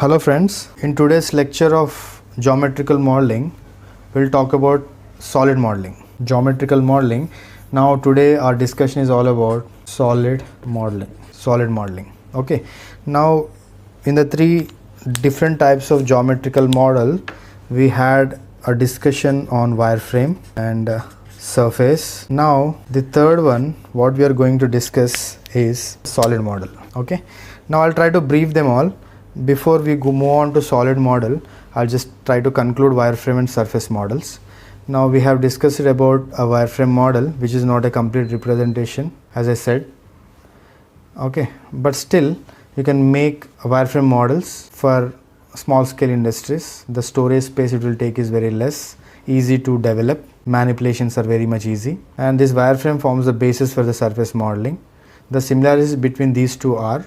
Hello friends, in today's lecture of geometrical modeling, we'll talk about solid modeling. Geometrical modeling. Now today our discussion is all about solid modeling. Okay. Now in the three different types of geometrical model, we had a discussion on wireframe and surface. Now the third one, what we are going to discuss is solid model. Okay. Now I'll try to brief them all. Before we move on to solid model, I'll just try to conclude wireframe and surface models. Now we have discussed about a wireframe model, which is not a complete representation, as I said. Okay, but still you can make wireframe models for small scale industries. The storage space it will take is very less, easy to develop, manipulations are very much easy, and this wireframe forms the basis for the surface modeling. The similarities between these two are,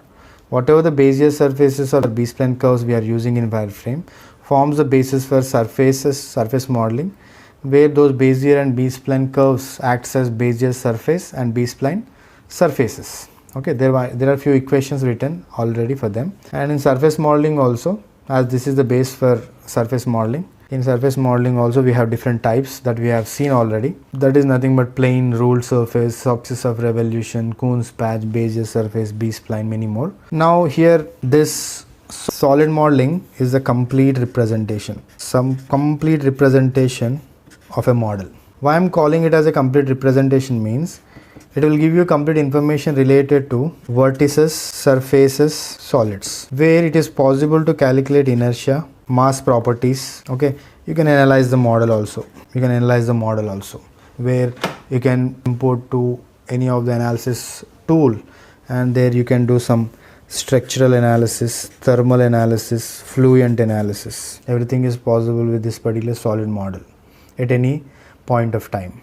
whatever the Bezier surfaces or B-spline curves we are using in wireframe forms the basis for surface modeling, where those Bezier and B-spline curves acts as Bezier surface and B-spline surfaces. Okay, there are few equations written already for them. And in surface modeling also, as this is the base for surface modeling, in surface modeling also we have different types that we have seen already. That is nothing but plane, ruled surface, axis of revolution, Kuhn's patch, Bezier surface, B-spline, many more. Now here this solid modeling is a complete representation, some complete representation of a model. Why I am calling it as a complete representation means it will give you complete information related to vertices, surfaces, solids, where it is possible to calculate inertia, mass properties. Okay, you can analyze the model also. Where you can import to any of the analysis tool, and there you can do some structural analysis, thermal analysis, fluent analysis. Everything is possible with this particular solid model at any point of time.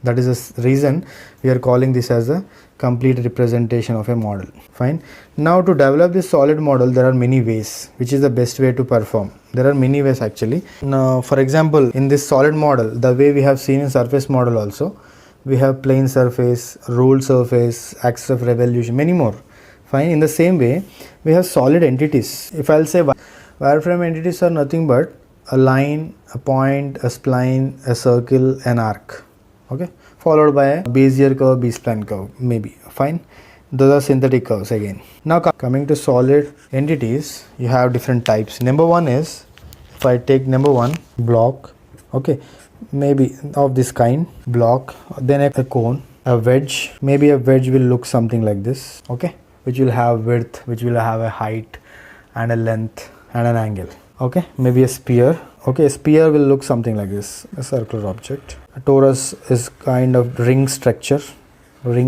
That is the reason we are calling this as a complete representation of a model. Fine. Now to develop this solid model, there are many ways. Which is the best way to perform? There are many ways actually. Now for example, in this solid model, the way we have seen in surface model also, we have plane surface, ruled surface, axis of revolution, many more. Fine. In the same way, we have solid entities. If I'll say wireframe entities are nothing but a line, a point, a spline, a circle, an arc. Okay, followed by a Bezier curve, B-spline curve, maybe. Fine. Those are synthetic curves again. Now coming to solid entities, you have different types. Number one is, if I take number one, block. Okay, maybe of this kind, block, then a cone, a wedge. Maybe a wedge will look something like this. Okay, which will have width, which will have a height and a length and an angle. Okay, maybe a sphere. Okay, a sphere will look something like this, a circular object. A torus is kind of ring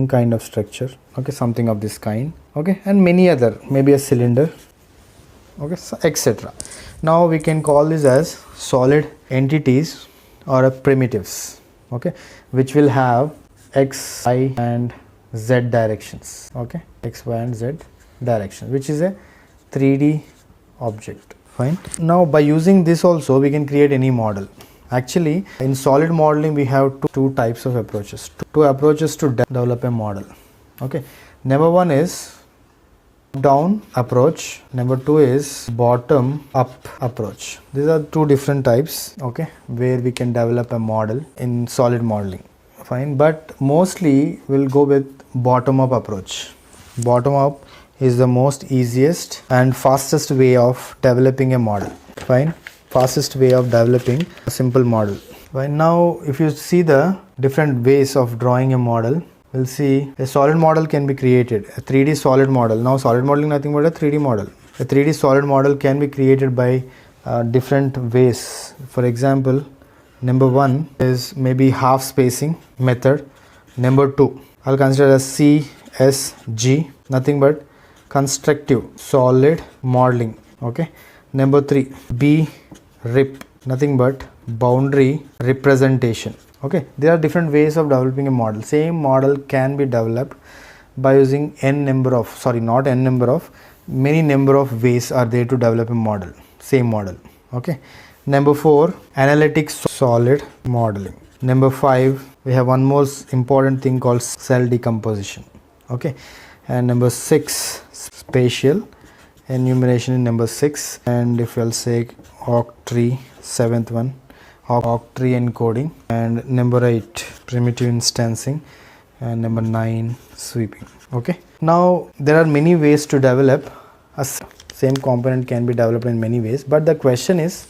kind of structure. Okay, something of this kind. Okay, and many other, maybe a cylinder. Okay, so etc. Now we can call this as solid entities or primitives. Okay, which will have x, y and z directions. Okay, x, y and z direction, which is a 3D object. Fine. Now by using this also we can create any model. Actually in solid modeling we have two types of approaches. Two approaches to develop a model. Okay. Number one is down approach. Number two is bottom up approach. These are two different types. Okay, where we can develop a model in solid modeling. Fine. But mostly we'll go with bottom up approach. Bottom up is the most easiest and fastest way of developing a model. Fine. Fastest way of developing a simple model. Fine. Now if you see the different ways of drawing a model, we'll see a solid model can be created, a 3D solid model. Now solid modeling nothing but a 3D model. A 3D solid model can be created by different ways. For example, number one is maybe half spacing method. Number two, I'll consider as CSG, nothing but constructive solid modeling. Okay. Number three, BRIP, nothing but boundary representation. Okay, there are different ways of developing a model. Same model can be developed by using many number of ways are there to develop a model, same model. Okay. Number four, analytic solid modeling. Number five, we have one more important thing called cell decomposition. Okay. And number six, spatial enumeration in number 6, and if I'll say octree, 7th one, octree encoding, and number 8 primitive instancing, and number 9 sweeping. Okay, now there are many ways to develop a same component, can be developed in many ways, but the question is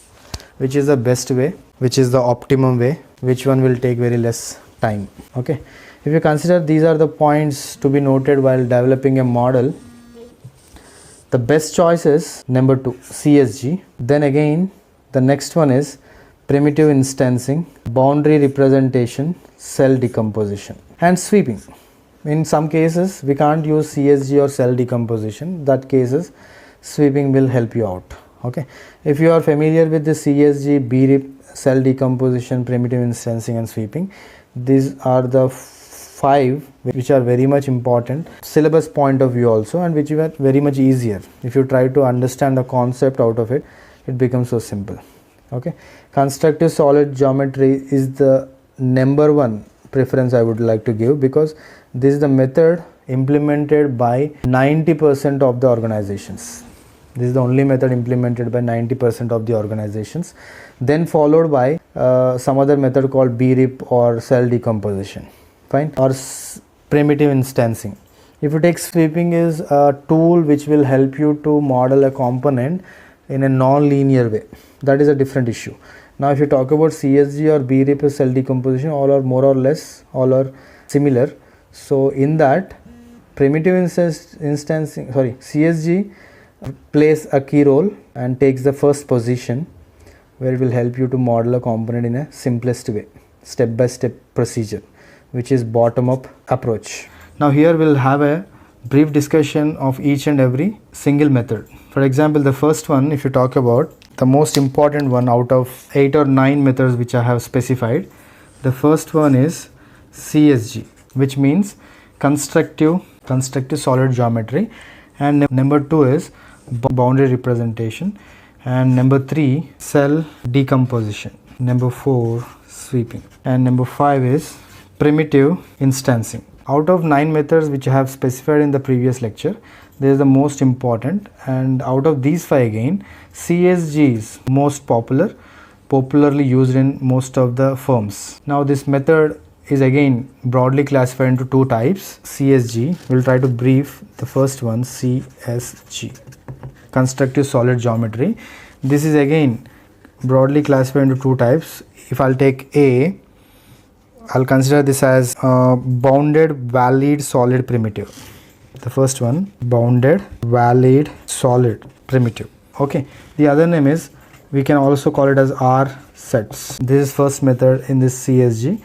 which is the best way, which is the optimum way, which one will take very less time. Okay, if you consider these are the points to be noted while developing a model, the best choice is number 2, CSG. Then again the next one is primitive instancing, boundary representation, cell decomposition, and sweeping. In some cases we can't use CSG or cell decomposition, that cases sweeping will help you out. Okay, if you are familiar with the CSG, BRIP, cell decomposition, primitive instancing, and sweeping, these are the 5 which are very much important syllabus point of view also, and which are very much easier. If you try to understand the concept out of it, it becomes so simple. Okay, constructive solid geometry is the number 1 preference I would like to give, because this is the method implemented by 90% of the organizations. This is the only method implemented by 90% of the organizations, then followed by some other method called BRIP or cell decomposition, fine, or primitive instancing. If you take sweeping is a tool which will help you to model a component in a non-linear way, that is a different issue. Now if you talk about CSG or BRIP or cell decomposition, all are more or less, all are similar. So in that, primitive instancing, CSG plays a key role and takes the first position, where it will help you to model a component in a simplest way, step by step procedure, which is bottom up approach. Now here we'll have a brief discussion of each and every single method. For example, the first one, if you talk about the most important one out of 8 or 9 methods which I have specified, the first one is CSG, which means constructive solid geometry, and number 2 is boundary representation, and number 3 cell decomposition, number 4 sweeping, and number 5 is primitive instancing. Out of 9 methods which I have specified in the previous lecture, this is the most important, and out of these 5 again, CSG is most popularly used in most of the firms. Now this method is again broadly classified into 2 types. CSG, we'll try to brief the first one, CSG, constructive solid geometry. This is again broadly classified into 2 types. If I'll take A, I'll consider this as bounded valid solid primitive. The first one, bounded valid solid primitive. Okay, the other name is, we can also call it as R sets. This is first method in this CSG.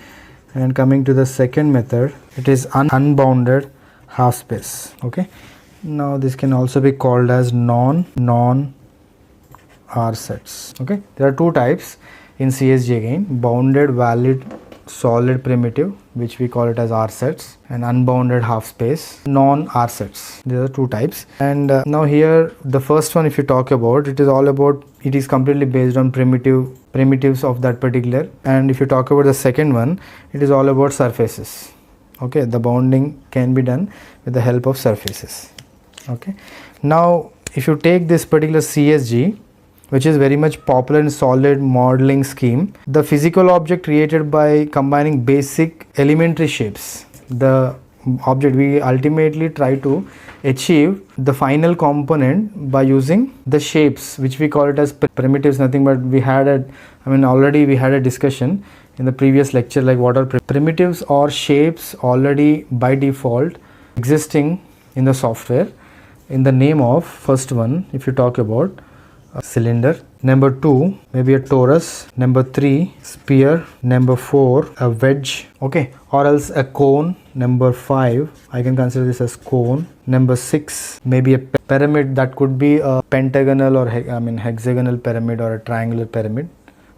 And coming to the second method, it is unbounded half space. Okay, now this can also be called as non R sets. Okay, there are 2 types in CSG again, bounded valid solid primitive, which we call it as R sets, and unbounded half space, non R sets. There are 2 types. And now here the first one, if you talk about, it is completely based on primitives of that particular. And if you talk about the second one, it is all about surfaces. Okay, the bounding can be done with the help of surfaces. Okay, now if you take this particular CSG, which is very much popular in solid modeling scheme, the physical object created by combining basic elementary shapes. The object, we ultimately try to achieve the final component by using the shapes, which we call it as primitives. Nothing but already we had a discussion in the previous lecture, like what are primitives or shapes already by default existing in the software in the name of, first one, if you talk about a cylinder, number 2 maybe a torus, number 3 sphere, number 4 a wedge, okay, or else a cone, number 5 I can consider this as cone, number 6 maybe a pyramid, that could be a pentagonal or hexagonal pyramid or a triangular pyramid.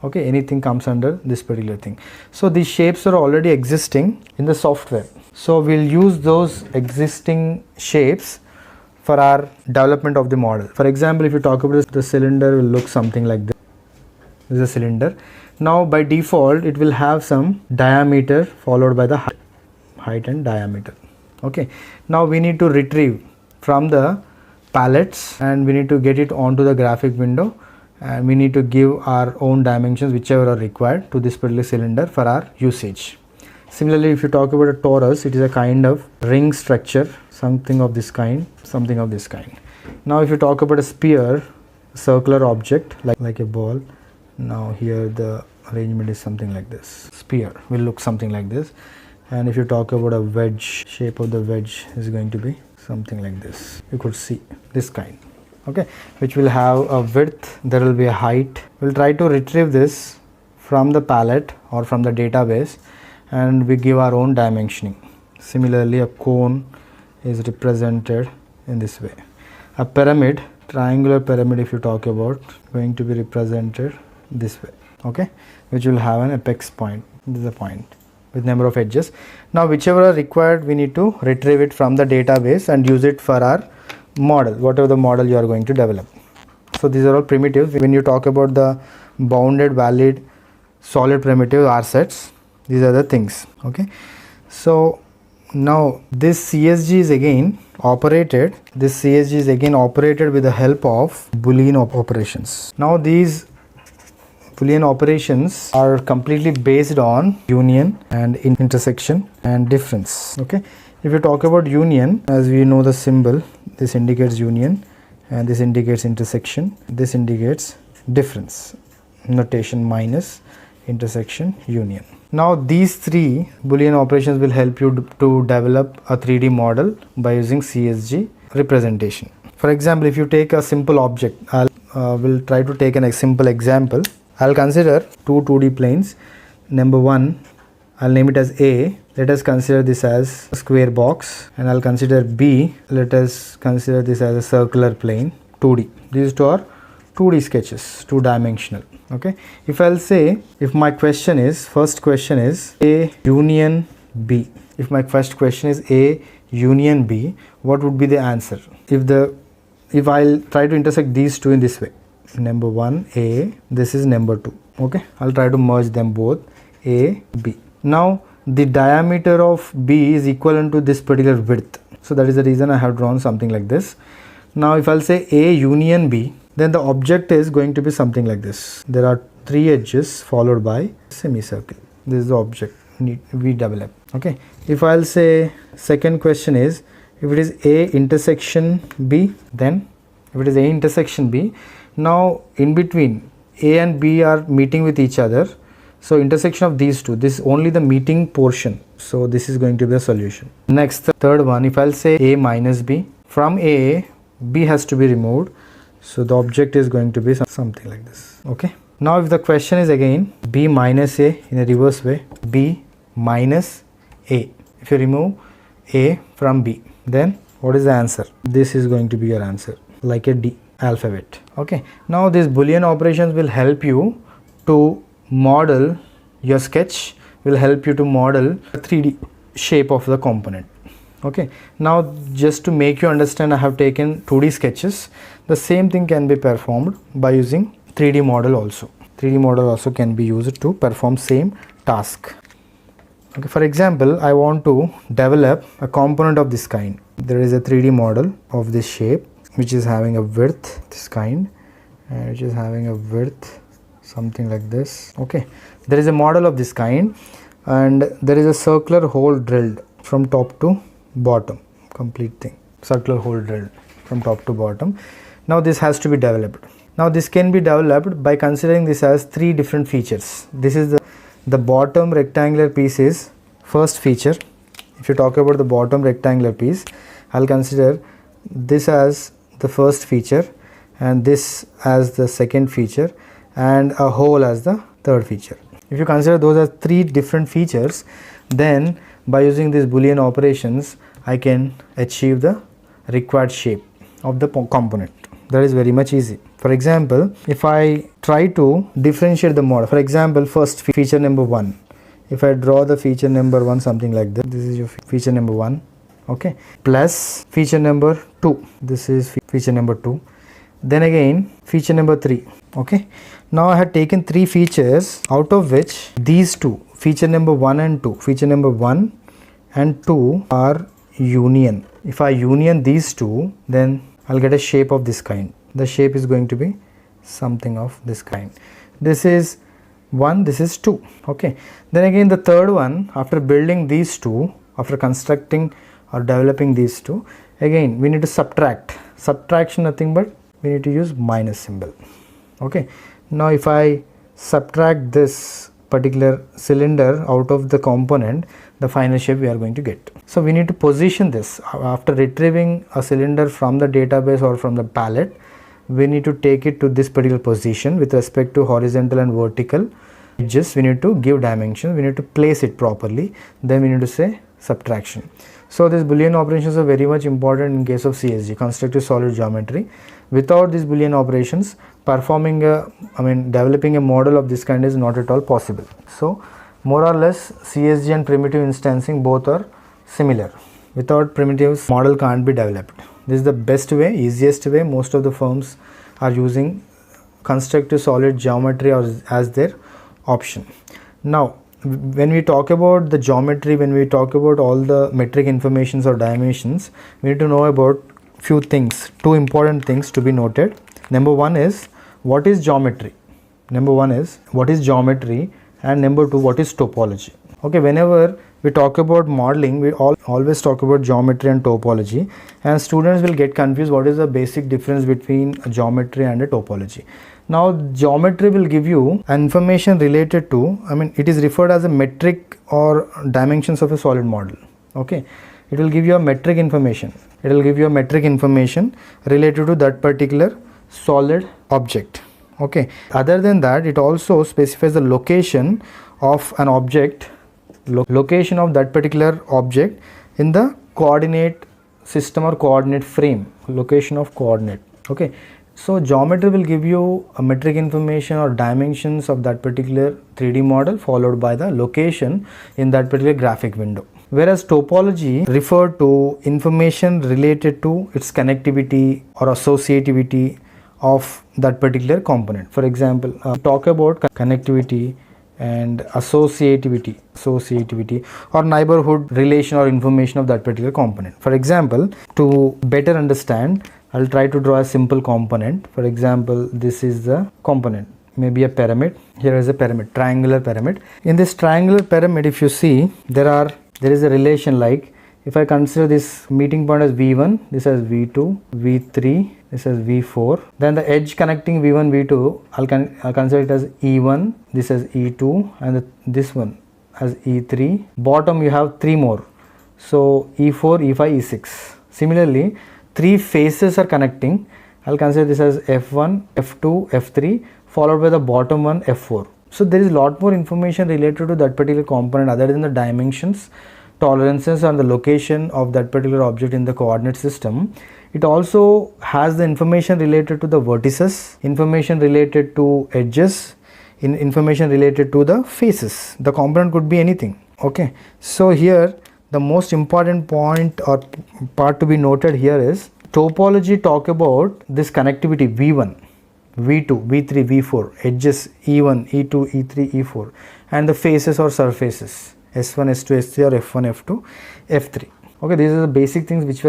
Okay, anything comes under this particular thing. So these shapes are already existing in the software, so we'll use those existing shapes for our development of the model. For example, if you talk about the cylinder will look something like this. This is a cylinder. Now by default it will have some diameter followed by the height and diameter. Okay, now we need to retrieve from the palettes and we need to get it onto the graphic window, and we need to give our own dimensions whichever are required to this particular cylinder for our usage. Similarly, if you talk about a torus, it is a kind of ring structure, something of this kind, something of this kind. Now if you talk about a sphere, circular object like a ball, now here the arrangement is something like this. Sphere will look something like this. And if you talk about a wedge, shape of the wedge is going to be something like this. You could see this kind, okay, which will have a width, there will be a height. We'll try to retrieve this from the palette or from the database, and we give our own dimensioning. Similarly, a cone is represented in this way. A pyramid, triangular pyramid, if you talk about, going to be represented this way, okay, which will have an apex point. This is a point with number of edges. Now whichever are required, we need to retrieve it from the database and use it for our model, whatever the model you are going to develop. So these are all primitives. When you talk about the bounded, valid, solid primitive R sets, these are the things, okay. So now this CSG is again operated, with the help of Boolean operations. Now these Boolean operations are completely based on union and intersection and difference, okay. If you talk about union, as we know the symbol, this indicates union and this indicates intersection, this indicates difference, notation minus intersection union. Now these three Boolean operations will help you to develop a 3D model by using CSG representation. For example, if you take a simple object, we'll try to take a simple example. I'll consider two 2D planes. Number one, I'll name it as A. Let us consider this as a square box, and I'll consider B. Let us consider this as a circular plane, 2D. These two are 2D sketches, two-dimensional, okay. If I'll say, if my question is, first question is A union B. If my first question is A union B, what would be the answer? If I'll try to intersect these two in this way, number one A, this is number two, okay. I'll try to merge them both, A, B. Now the diameter of B is equivalent to this particular width, so that is the reason I have drawn something like this. Now if I'll say A union B, then the object is going to be something like this. There are three edges followed by semicircle. This is the object we develop, okay. If I'll say second question is, if it is A intersection B, then if it is A intersection B, now in between A and B are meeting with each other, so intersection of these two, this is only the meeting portion, so this is going to be a solution. Next, the third one, if I'll say A minus B, from A, B has to be removed, so the object is going to be something like this, okay. Now if the question is again B minus A in a reverse way, B minus A, if you remove A from B, then what is the answer? This is going to be your answer, like a D alphabet, okay. Now these Boolean operations will help you to model your sketch, will help you to model a 3D shape of the component, okay. Now just to make you understand, I have taken 2D sketches. The same thing can be performed by using 3D model also. 3D model also can be used to perform same task, okay. For example, I want to develop a component of this kind. There is a 3D model of this shape which is having a width this kind, and which is having a width something like this, okay. There is a model of this kind, and there is a circular hole drilled from top to bottom, complete thing, circular hole drilled from top to bottom. Now this has to be developed. Now this can be developed by considering this as three different features. This is the bottom rectangular piece is first feature. If you talk about the bottom rectangular piece, I'll consider this as the first feature, and this as the second feature, and a hole as the third feature. If you consider those as three different features, then by using these Boolean operations, I can achieve the required shape of the component. That is very much easy. For example, if I try to differentiate the model, for example, first feature number 1, if I draw the feature number 1 something like this, this is your feature number 1, okay, plus feature number 2, this is feature number 2, then again feature number 3, okay. Now I have taken three features, out of which these two, feature number 1 and 2, feature number 1 and 2 are union. If I union these two, then I'll get a shape of this kind. The shape is going to be something of this kind. This is 1, this is 2. Okay, then again the third one, after building these two, after constructing or developing these two, again we need to subtract. Subtraction nothing but we need to use minus symbol. Okay, now if I subtract this particular cylinder out of the component, the final shape we are going to get. So we need to position this. After retrieving a cylinder from the database or from the palette, we need to take it to this particular position with respect to horizontal and vertical edges. We need to give dimensions, we need to place it properly, then we need to say subtraction. So these Boolean operations are very much important in case of CSG, constructive solid geometry. Without these Boolean operations, developing a model of this kind is not at all possible. So more or less CSG and primitive instancing both are similar. Without primitives, model can't be developed. This is the best way, easiest way. Most of the firms are using constructive solid geometry as their option. Now when we talk about the geometry, when we talk about all the metric informations or dimensions, we need to know about few things, two important things to be noted. Number one is what is geometry. And number two, what is topology. Okay, whenever we talk about modeling, we always talk about geometry and topology, and students will get confused what is the basic difference between a geometry and a topology. Now geometry will give you information related to, it is referred as a metric or dimensions of a solid model. Okay, it will give you a metric information. It will give you a metric information related to that particular solid object. Okay, other than that, it also specifies the location of an object, location of that particular object in the coordinate system or coordinate frame, location of coordinate. Okay, so geometry will give you a metric information or dimensions of that particular 3D model followed by the location in that particular graphic window. Whereas topology referred to information related to its connectivity or associativity of that particular component. For example, talk about connectivity and associativity or neighborhood relation or information of that particular component. For example, to better understand, I'll try to draw a simple component. For example, this is the component, maybe a pyramid. Here is a pyramid, triangular pyramid. In this triangular pyramid, if you see, there is a relation, like if I consider this meeting point as V1, this as V2, V3, this as V4. Then the edge connecting V1, V2, I'll consider it as E1, this as E2, and this one as E3. Bottom you have 3 more. So E4, E5, E6. Similarly, 3 faces are connecting. I'll consider this as F1, F2, F3, followed by the bottom one, F4. So there is a lot more information related to that particular component other than the dimensions, tolerances, and the location of that particular object in the coordinate system. It also has the information related to the vertices, information related to edges, information related to the faces. The component could be anything. Okay, so here the most important point or part to be noted here is topology talk about this connectivity V1, V2, V3, V4, edges E1, E2, E3, E4, and the faces or surfaces S1, S2, S3 or F1, F2, F3. Okay, these are the basic things which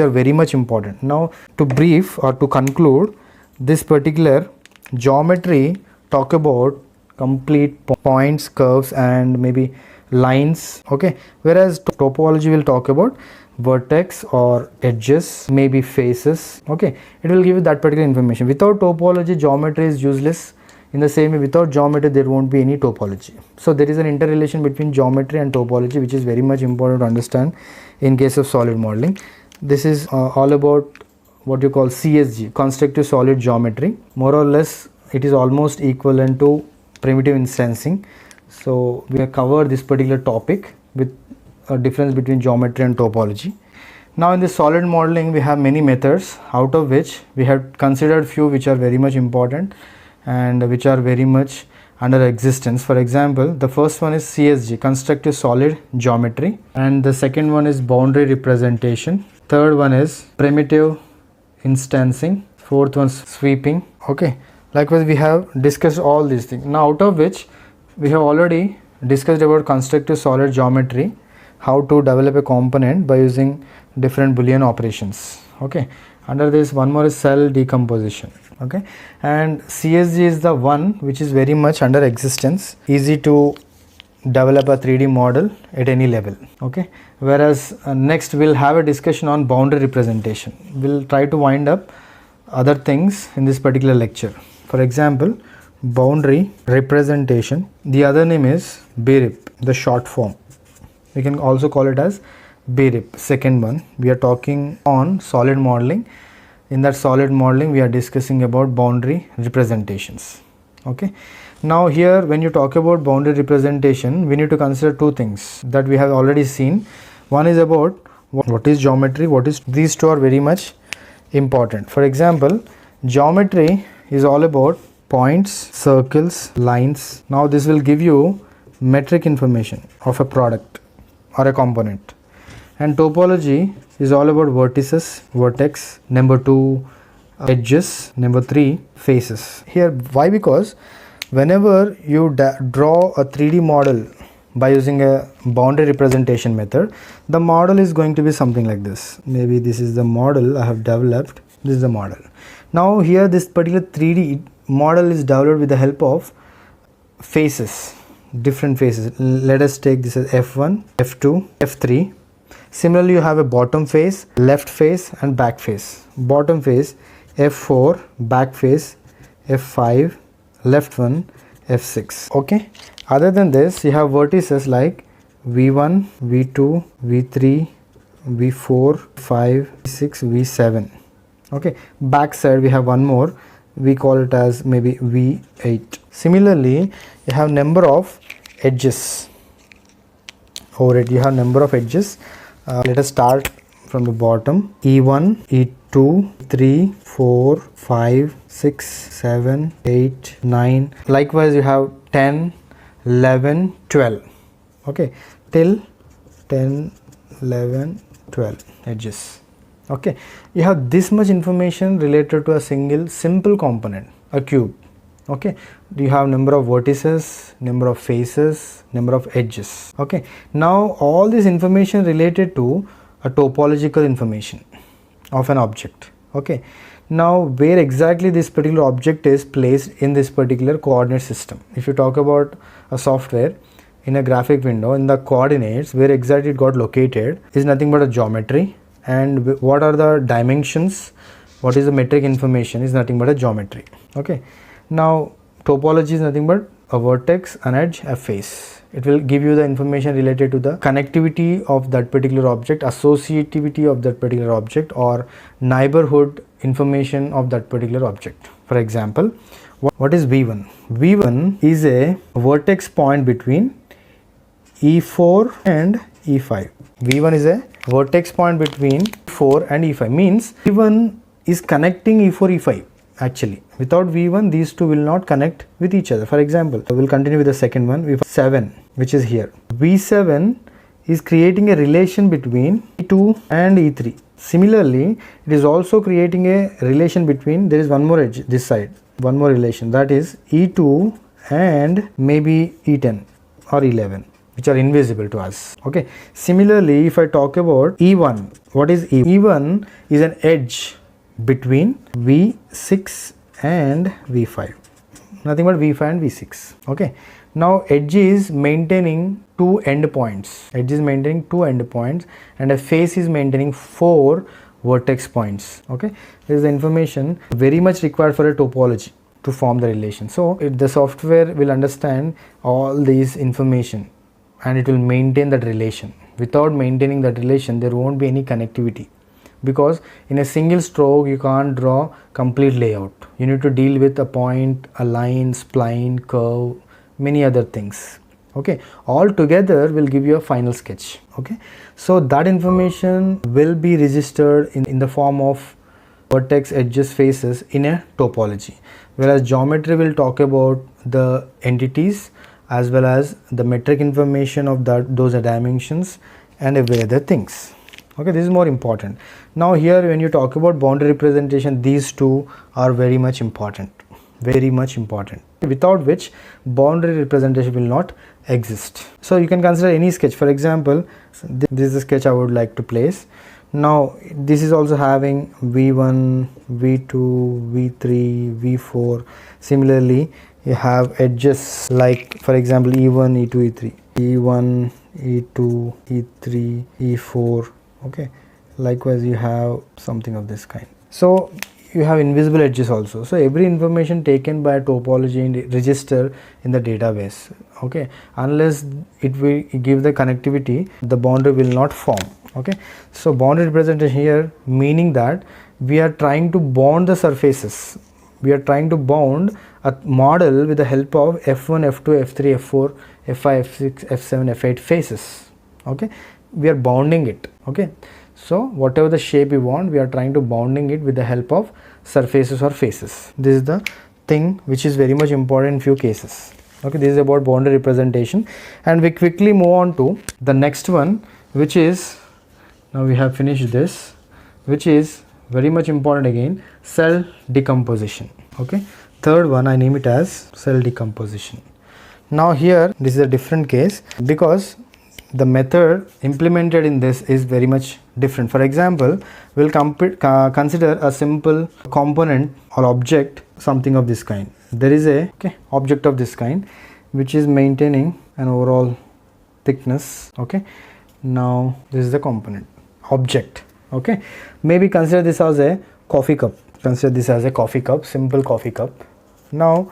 are very much important. Now to brief or to conclude, this particular geometry talk about complete points, curves, and maybe lines. Okay, whereas topology will talk about vertex or edges, maybe faces. Okay, it will give you that particular information. Without topology, geometry is useless. In the same way, without geometry, there won't be any topology. So there is an interrelation between geometry and topology, which is very much important to understand in case of solid modeling. This is all about what you call CSG, constructive solid geometry. More or less, it is almost equivalent to primitive instancing. So we have covered this particular topic with a difference between geometry and topology. Now in the solid modeling, we have many methods, out of which we have considered few which are very much important and which are very much under existence. For example, the first one is CSG, constructive solid geometry, and the second one is boundary representation. Third one is primitive instancing. Fourth one is sweeping. Okay, likewise we have discussed all these things. Now out of which we have already discussed about constructive solid geometry, how to develop a component by using different Boolean operations. Okay, Under this, one more is cell decomposition. Okay, and CSG is the one which is very much under existence, easy to develop a 3D model at any level. Okay, whereas next we'll have a discussion on boundary representation. We'll try to wind up other things in this particular lecture. For example, boundary representation, the other name is BRIP, the short form. We can also call it as BRIP. Second one, we are talking on solid modeling. In that solid modeling, we are discussing about boundary representations. Okay, now here when you talk about boundary representation, we need to consider two things that we have already seen. One is about what is geometry, these two are very much important. For example, geometry is all about points, circles, lines. Now this will give you metric information of a product or a component. And topology is all about vertices, vertex, number 2 edges, number 3 faces. Here why? Because whenever you draw a 3D model by using a boundary representation method, the model is going to be something like this. Maybe this is the model I have developed. This is the model. Now here this particular 3D model is developed with the help of faces, different faces. Let us take this as F1, F2, F3. Similarly, you have a bottom face, left face and back face. Bottom face F4, back face F5, left one F6. Okay, other than this you have vertices like V1, V2, V3, V4, 5, V6, V7. Okay, back side we have one more, we call it as maybe V8. Similarly, you have number of edges. Over it you have number of edges. Let us start from the bottom. E1, E2, 3, 4, 5, 6, 7, 8, 9. Likewise you have 10, 11, 12. Okay, till 10, 11, 12 edges. Okay, you have this much information related to a single simple component, a cube. Okay, you have number of vertices, number of faces, number of edges. Okay, now all this information related to a topological information of an object. Okay, now where exactly this particular object is placed in this particular coordinate system. If you talk about a software in a graphic window, in the coordinates where exactly it got located is nothing but a geometry, and what are the dimensions, what is the metric information is nothing but a geometry. Okay, now topology is nothing but a vertex, an edge, a face. It will give you the information related to the connectivity of that particular object, associativity of that particular object, or neighborhood information of that particular object. For example, what is V1? V1 is a vertex point between E4 and E5. V1 is a vertex point between E4 and E5, means V1 is connecting E4, E5. Actually, without V1 these two will not connect with each other. For example, we'll continue with the second one. We have 7, which is here. V7 is creating a relation between E2 and E3. Similarly, it is also creating a relation between, there is one more edge this side, one more relation, that is E2 and maybe E10 or 11, which are invisible to us. Okay, similarly if I talk about E1, what is E1? E1 is an edge between V6 and V5, nothing but V5 and V6. Okay, now edge is maintaining 2 endpoints. Edge is maintaining 2 endpoints, and a face is maintaining 4 vertex points. Okay, this is the information very much required for a topology to form the relation. So the software will understand all these information and it will maintain that relation. Without maintaining that relation, there won't be any connectivity, because in a single stroke you can't draw complete layout. You need to deal with a point, a line, spline, curve, many other things. Okay, all together will give you a final sketch. Okay, so that information will be registered in the form of vertex, edges, faces in a topology, whereas geometry will talk about the entities as well as the metric information of those dimensions and every other things. Okay, this is more important. Now here when you talk about boundary representation, these two are very much important, without which boundary representation will not exist. So you can consider any sketch. For example, this is the sketch I would like to place. Now this is also having v1, v2, v3, v4. Similarly, you have edges like, for example, e1, e2, e3, e1, e2, e3, e4. Okay, likewise you have something of this kind. So you have invisible edges also. So every information taken by a topology and register in the database. Okay, unless it will give the connectivity, the boundary will not form. Okay, so boundary representation here meaning that we are trying to bound the surfaces. We are trying to bound a model with the help of f1, f2, f3, f4, f5, f6, f7, f8 faces. Okay, we are bounding it. Okay, so whatever the shape we want, we are trying to bounding it with the help of surfaces or faces. This is the thing which is very much important in few cases. Okay, this is about boundary representation, and we quickly move on to the next one, which is, now we have finished this, which is very much important again, cell decomposition. Okay, third one I name it as cell decomposition. Now here this is a different case because the method implemented in this is very much different. For example, we'll consider a simple component or object, something of this kind. There is a object of this kind which is maintaining an overall thickness. Okay, now this is the component object. Okay, maybe consider this as a coffee cup. Consider this as a coffee cup, simple coffee cup. Now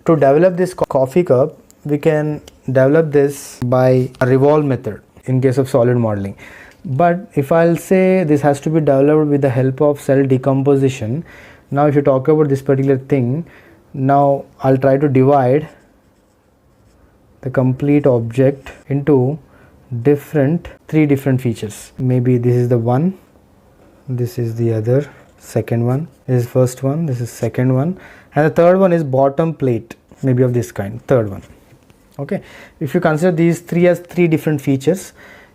to develop this coffee cup, we can develop this by a revolve method in case of solid modeling. But if I'll say this has to be developed with the help of cell decomposition, now if you talk about this particular thing, now I'll try to divide the complete object into three different features. Maybe this is the one, this is the other, second one, this is first one, this is second one, and the third one is bottom plate, maybe of this kind, third one. Okay, if you consider these three as three different features,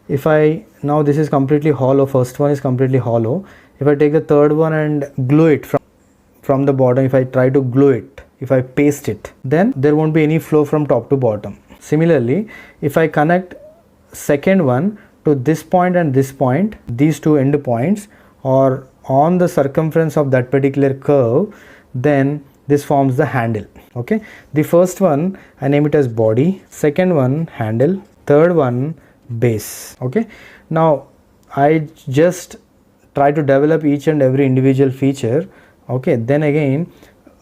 if I, now this is completely hollow, first one is completely hollow. If I take the third one and glue it from the bottom, if I try to glue it, if I paste it, then there won't be any flow from top to bottom. Similarly, if I connect second one to this point and this point, these two end points or on the circumference of that particular curve, then this forms the handle. Okay, the first one I name it as body, second one handle, third one base. Okay, now I just try to develop each and every individual feature. Okay, then again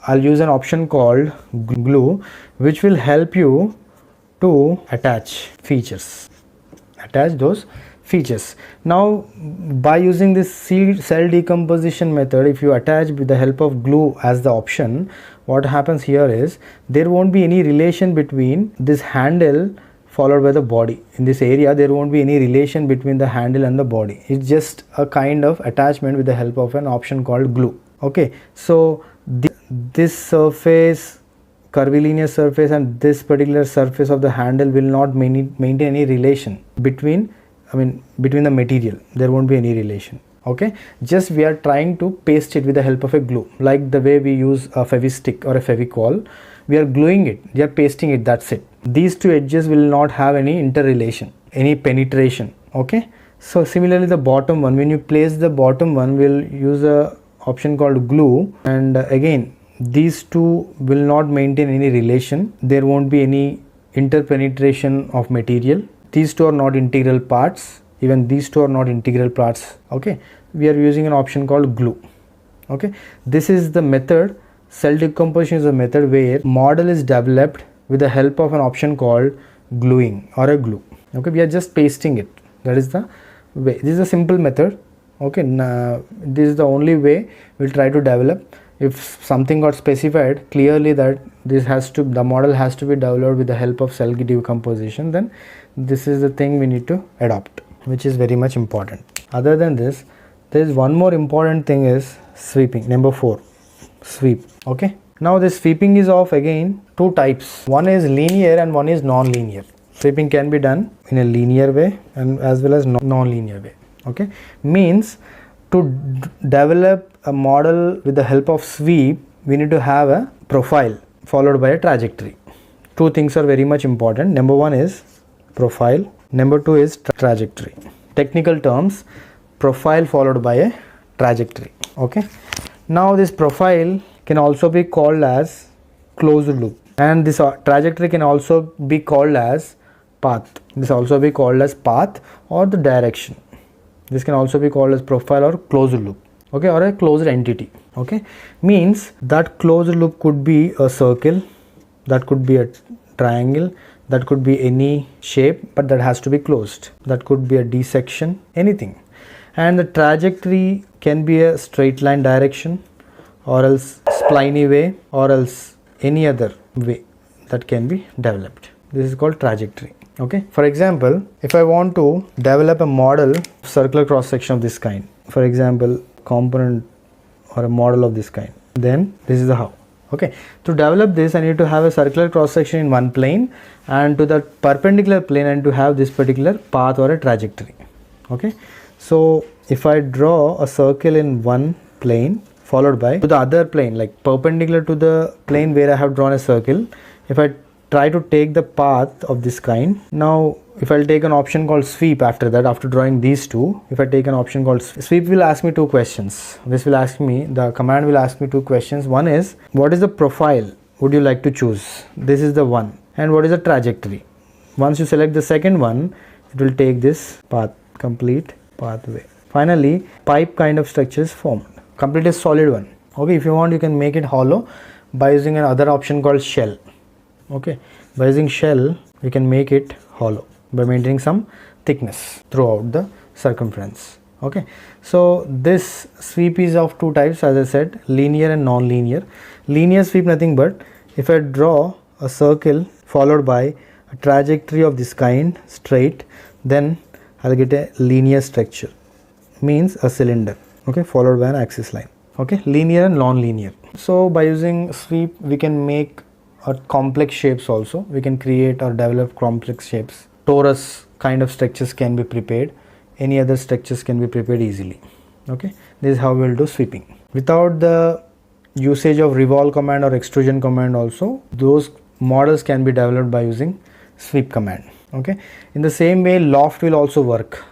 I'll use an option called glue, which will help you to attach features, attach those features. Now by using this cell decomposition method, if you attach with the help of glue as the option, what happens here is there won't be any relation between this handle followed by the body. In this area there won't be any relation between the handle and the body. It's just a kind of attachment with the help of an option called glue. Okay, so this surface, curvilinear surface, and this particular surface of the handle will not maintain any relation between the material. There won't be any relation. Okay, just we are trying to paste it with the help of a glue, like the way we use a fevistick or a fevicol. We are gluing it, we are pasting it, that's it. These two edges will not have any interrelation, any penetration. Okay, so similarly the bottom one, when you place the bottom one, we'll use a option called glue, and again these two will not maintain any relation. There won't be any interpenetration of material. These two are not integral parts, even these two are not integral parts. Okay, we are using an option called glue. Okay, this is the method. Cell decomposition is a method where model is developed with the help of an option called gluing or a glue. Okay, we are just pasting it. That is the way. This is a simple method. Okay, this is the only way we'll try to develop. If something got specified clearly that the model has to be developed with the help of cell decomposition, then this is the thing we need to adopt, which is very much important. Other than this, there is one more important thing is sweeping. Number 4, sweep. Okay, now this sweeping is of again two types. One is linear and one is non-linear. Sweeping can be done in a linear way and as well as non-linear way. Okay, means to develop a model with the help of sweep, we need to have a profile followed by a trajectory. Two things are very much important. Number 1 is profile, number 2 is trajectory. Technical terms, profile followed by a trajectory. Okay, now this profile can also be called as closed loop, and this trajectory can also be called as path. This also be called as path or the direction. This can also be called as profile or closed loop, okay, or a closed entity. Okay, means that closed loop could be a circle, that could be a triangle, that could be any shape, but that has to be closed. That could be a dissection, anything. And the trajectory can be a straight line direction, or else spliny way, or else any other way that can be developed. This is called trajectory. Okay, for example, if I want to develop a model circular cross section of this kind, for example, component or a model of this kind, then this is the how. Okay, to develop this, I need to have a circular cross section in one plane, and to the perpendicular plane, and to have this particular path or a trajectory. Okay, so if I draw a circle in one plane followed by to the other plane, like perpendicular to the plane where I have drawn a circle, if I try to take the path of this kind, now if I'll take an option called sweep after that, after drawing these two, if I take an option called sweep, will ask me two questions. This will ask me, the command will ask me two questions. One is, what is the profile would you like to choose? This is the one. And what is the trajectory? Once you select the second one, it will take this path, complete pathway. Finally, pipe kind of structure is formed. Complete a solid one. Okay, if you want, you can make it hollow by using another option called shell. Okay, by using shell, we can make it hollow by maintaining some thickness throughout the circumference. Okay, so this sweep is of two types, as I said, linear and non-linear. Linear sweep, nothing but if I draw a circle followed by a trajectory of this kind straight, then I'll get a linear structure, means a cylinder, okay, followed by an axis line. Okay, linear and non-linear. So by using sweep, we can make complex shapes also. We can create or develop complex shapes. Torus kind of structures can be prepared. Any other structures can be prepared easily. Okay, this is how we will do sweeping. Without the usage of revolve command or extrusion command also, those models can be developed by using sweep command. Okay, in the same way, loft will also work.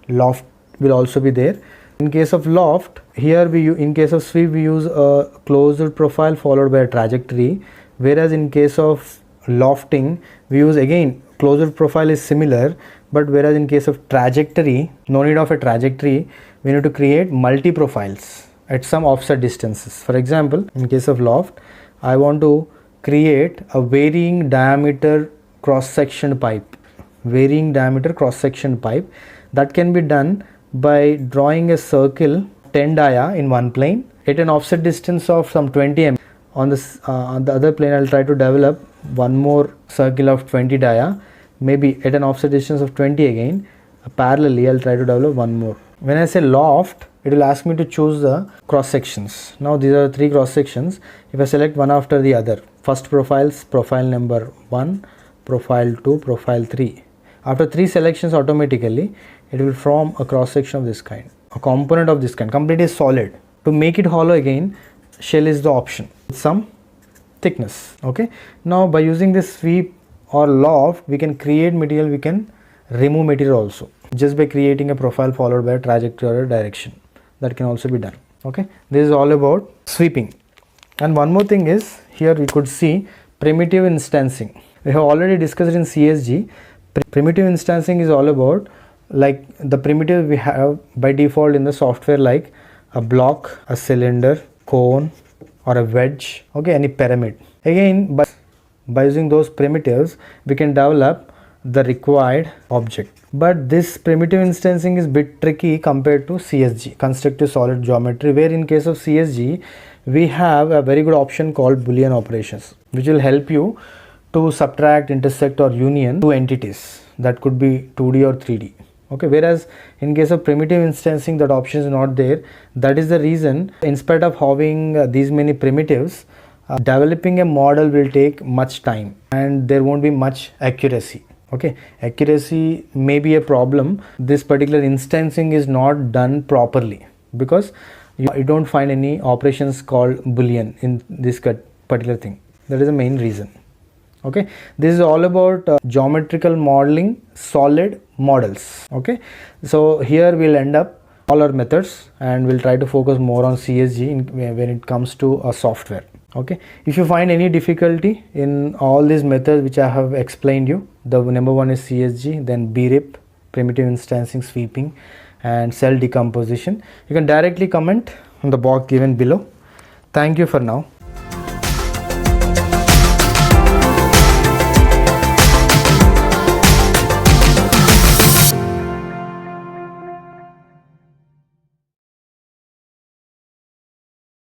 Loft will also be there. In case of loft, here in case of sweep, we use a closed profile followed by a trajectory, whereas in case of lofting, we use again closed profile is similar, but whereas in case of trajectory, no need of a trajectory, we need to create multi profiles at some offset distances. For example, in case of loft, I want to create a varying diameter cross-section pipe. Varying diameter cross-section pipe that can be done by drawing a circle 10 dia in one plane at an offset distance of some 20 mm. On the other plane, I'll try to develop one more circle of 20 dia, maybe at an offset distance of 20 again. Parallelly, I'll try to develop one more. When I say loft, it will ask me to choose the cross sections. Now these are three cross sections. If I select one after the other, first profiles, profile number 1, profile 2, profile 3. After 3 selections, automatically it will form a cross section of this kind, a component of this kind, completely solid. To make it hollow again, shell is the option, some thickness. Okay, now by using this sweep or loft, we can create material, we can remove material also, just by creating a profile followed by a trajectory or a direction. That can also be done. Okay, this is all about sweeping. And one more thing is, here we could see primitive instancing. We have already discussed in CSG. Primitive instancing is all about like the primitive we have by default in the software, like a block, a cylinder, cone, or a wedge, okay, any pyramid. Again, by using those primitives, we can develop the required object. But this primitive instancing is bit tricky compared to CSG, constructive solid geometry, where in case of CSG, we have a very good option called Boolean operations, which will help you to subtract, intersect, or union two entities. That could be 2D or 3D. Okay, whereas in case of primitive instancing, that option is not there. That is the reason, in spite of having these many primitives, developing a model will take much time and there won't be much accuracy. Okay, accuracy may be a problem. This particular instancing is not done properly because you don't find any operations called Boolean in this particular thing. That is the main reason. Okay, this is all about geometrical modeling, solid models. Okay, so here we'll end up all our methods, and we'll try to focus more on CSG when it comes to a software. Okay, if you find any difficulty in all these methods which I have explained you, the number one is CSG, then BRIP, primitive instancing, sweeping, and cell decomposition, you can directly comment on the box given below. Thank you for now.